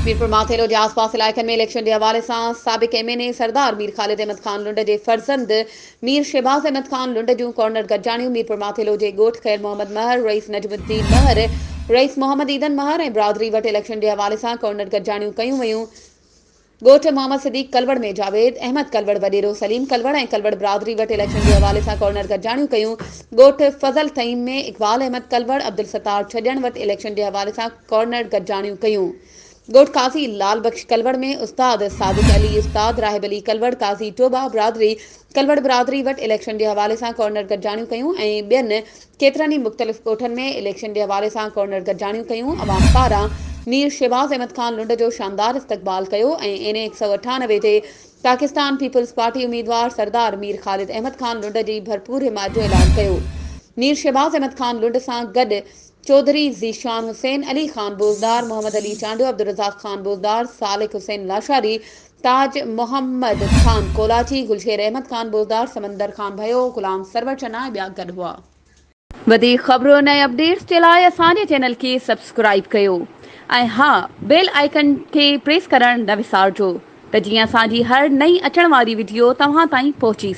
मीरपुर माथेरो जे आसपास इलाइक़नि में इलेक्शन जे हवाले सां साबिक़ MNA सरदार मीर ख़ालिद अहमद ख़ान लुंड जे फर्ज़ंद मीर शहबाज़ अहमद ख़ान लुंड जूं कॉर्नर गॾिजाणियूं मीरपुर माथेरो जे ॻोठ ख़ैर मोहम्मद महर, रईस नजमुद्दीन महर, रईस मोहम्मद ईदन महर ऐं बिरादरी वटि इलेक्शन जे हवाले सां कॉर्नर गॾिजाणियूं कयूं वयूं। ॻोठ मोहम्मद सिद्दीक़ कलवड़ में जावेद अहमद कलवड़, वॾेरो सलीम कलवड़ ऐं कलवड़ बिरादरी वटि इलेक्शन जे हवाले सां कॉर्नर गॾिजाणियूं कयूं। ॻोठ फज़ल तईम में इक़बाल अहमद कलवड़, अब्दुल सत्तार छॼण वटि इलेक्शन जे हवाले सां कॉर्नर गॾिजाणियूं कयूं। ॻोठ काज़ी लाल बख्श कलवड़ में उस्ताद सादिक अली उस्ताद राहिब अली कलवड़, काज़ी टोबा बिरादरी कलवड़ बिरादरी वटि इलेक्शन जे हवाले सां कॉर्नर गॾिजाणियूं कयूं ऐं ॿियनि केतिरनि ई मुख़्तलिफ़ ॻोठनि में इलेक्शन जे हवाले सां कॉर्नर गॾिजाणियूं कयूं। अवाम पारां मीर शहबाज़ अहमद ख़ान लुंड जो शानदार इस्तक़बाल कयो ऐं NA 198 ते पाकिस्तान पीपल्स पार्टी उम्मीदवार सरदार मीर ख़ालिद अहमद ख़ान लुंड जी भरपूर हिमायत जो ऐलान कयो। मीर शहबाज़ अहमद ख़ान लुंड सां गॾु चौधरी ज़ीशान हुसैन, अली ख़ान बोज़दार, मोहम्मद अली चांडियो, अब्दुल रज़ाक ख़ान बोज़दार, सालिक हुसैन लाशारी, ताज मोहम्मद ख़ान कोलाची, गुलशेर अहमद ख़ान बोज़दार, समंदर ख़ान भयो, गुलाम सरवर चना ऐं ॿिया गॾु हुआ। वधीक ख़बरुनि ऐं अपडेट्स जे लाइ असांजे चैनल खे सब्सक्राइब कयो ऐं हा, बेल आइकन खे प्रेस करणु न विसारिजो त जीअं असांजी हर नई अचण वारी वीडियो तव्हां ताईं पहुची